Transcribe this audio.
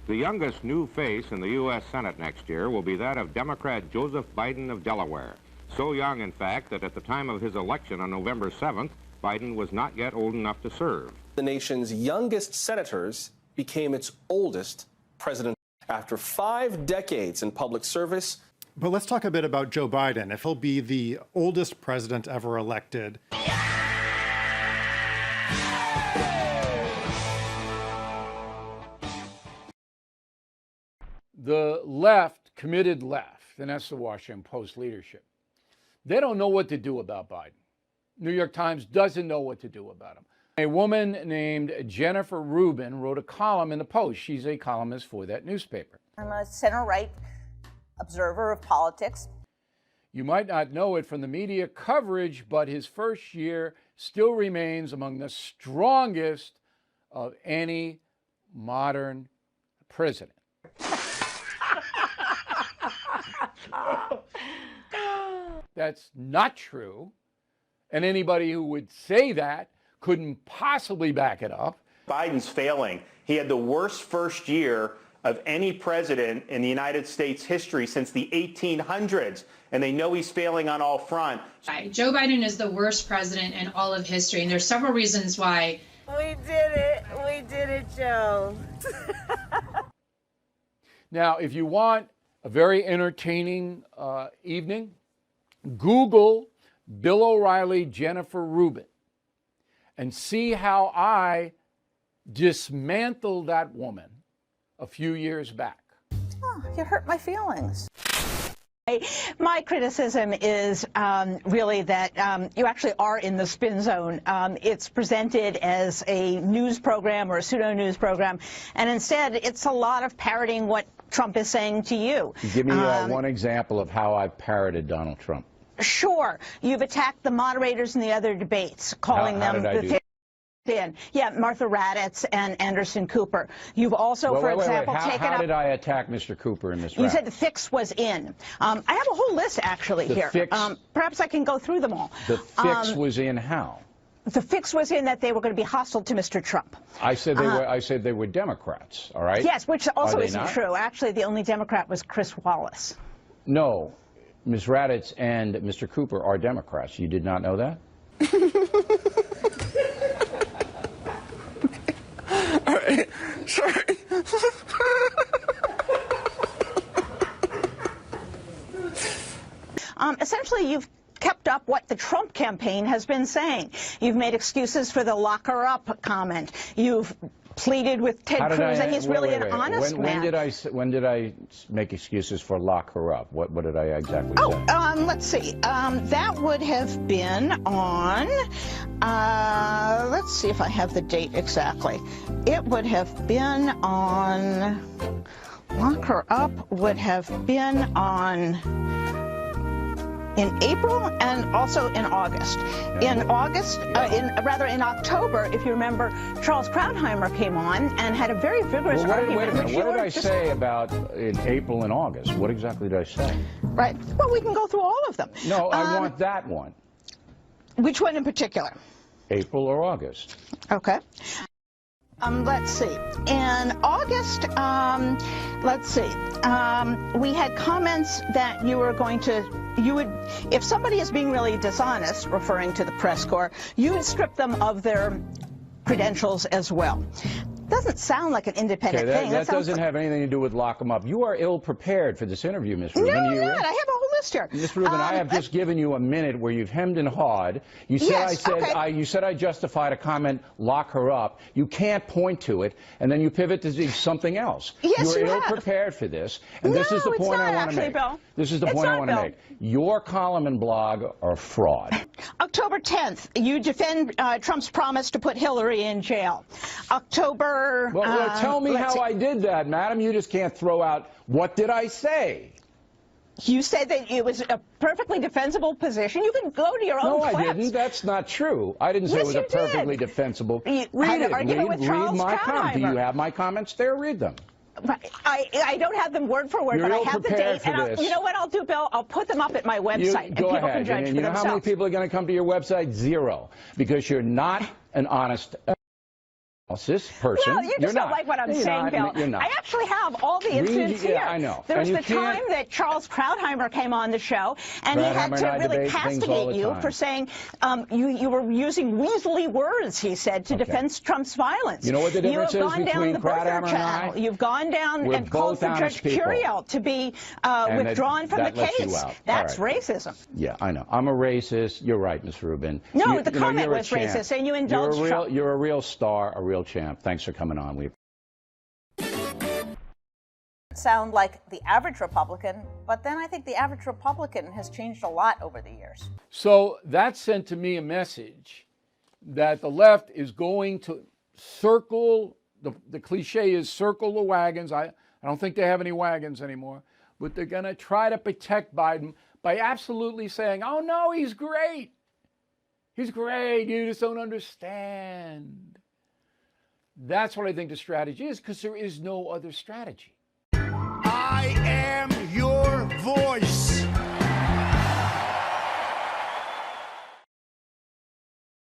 The youngest new face in the U.S. Senate next year will be that of Democrat Joseph Biden of Delaware. So young, in fact, that at the time of his election on November 7th, Biden was not yet old enough to serve. The nation's youngest senators became its oldest president after 5 decades in public service. But let's talk a bit about Joe Biden. If he'll be the oldest president ever elected. The left, committed left, and that's the Washington Post leadership, they don't know what to do about Biden. New York Times doesn't know what to do about him. A woman named Jennifer Rubin wrote a column in the Post. She's a columnist for that newspaper. I'm a center-right observer of politics. You might not know it from the media coverage, but his first year still remains among the strongest of any modern president. That's not true. And anybody who would say that couldn't possibly back it up. Biden's failing. He had the worst first year of any president in the United States history since the 1800s, and they know he's failing on all fronts. Joe Biden is the worst president in all of history, and there's several reasons why. We did it, Joe. Now, if you want a very entertaining evening, Google Bill O'Reilly, Jennifer Rubin, and see how I dismantled that woman a few years back. Oh, you hurt my feelings. My criticism is really that you actually are in the spin zone. It's presented as a news program or a pseudo-news program, and instead it's a lot of parroting what Trump is saying to you. Give me one example of how I've parroted Donald Trump. Sure. You've attacked the moderators in the other debates, calling them the thin. Yeah, Martha Raddatz and Anderson Cooper. You've also, for example, taken up... How did I attack Mr. Cooper and Ms. Raddatz? You said the fix was in. I have a whole list, actually, here. Perhaps I can go through them all. The fix was in how? The fix was in that they were going to be hostile to Mr. Trump. I said they were. I said they were Democrats. All right. Yes, which also isn't true. Actually, the only Democrat was Chris Wallace. No, Ms. Raddatz and Mr. Cooper are Democrats. You did not know that? All right. Sorry. Essentially, you've kept up what the Trump campaign has been saying. You've made excuses for the lock her up comment. You've pleaded with Ted Cruz, and he's really an honest man. When did I make excuses for lock her up? What did I exactly say? Let's see. That would have been on, let's see if I have the date exactly. It would have been on, lock her up would have been on, in April and also in August. In August, in October, if you remember, Charles Krauthammer came on and had a very vigorous argument. Wait a minute. What did I say about in April and August? What exactly did I say? Right. Well, we can go through all of them. No, I want that one. Which one in particular? April or August. Okay. Let's see. In August, let's see. We had comments that you were going to, if somebody is being really dishonest, referring to the press corps, you would strip them of their credentials as well. Doesn't sound like an independent thing. That doesn't have anything to do with lock them up. You are ill-prepared for this interview, Ms. Rubin. No, I'm not. I have a whole list here. Ms. Rubin, I have just given you a minute where you've hemmed and hawed. You said you said I justified a comment, lock her up. You can't point to it, and then you pivot to something else. Yes, you are ill-prepared for this, and this is the point I want to make. Bill. This is the point I want to make. Your column and blog are fraud. October 10th, you defend Trump's promise to put Hillary in jail. October... Well, tell me how I did that, madam. You just can't throw out, what did I say? You said that it was a perfectly defensible position. You can go to your own clips. No, I didn't. That's not true. I didn't say it was a perfectly defensible. Read it. Read my comments. Do you have my comments there? Read them. I don't have them word for word, but I have the date. And you know what I'll do, Bill? I'll put them up at my website, and people can judge for themselves. You know how many people are going to come to your website? 0, because you're not an honest... This person, well, you just don't like what I'm saying, Bill. You're not. I actually have all the incidents here. Yeah, I know. There was the time that Charles Krauthammer came on the show, and he had to really castigate you for saying you were using weaselly words, he said, to defend Trump's violence. You know what the difference is between Krauthammer and I? You've gone down and called for Judge Curiel to be withdrawn from the case. That's racism. Yeah, I know. I'm a racist. You're right, Ms. Rubin. No, the comment was racist, and you indulged Trump. You're a real star, a real champ. Thanks for coming on. Sound like the average Republican, but then I think the average Republican has changed a lot over the years. So that sent to me a message that the left is going to circle, the cliche is circle the wagons. I don't think they have any wagons anymore, but they're going to try to protect Biden by absolutely saying, oh no, he's great. He's great. You just don't understand. That's what I think the strategy is, because there is no other strategy. I am your voice.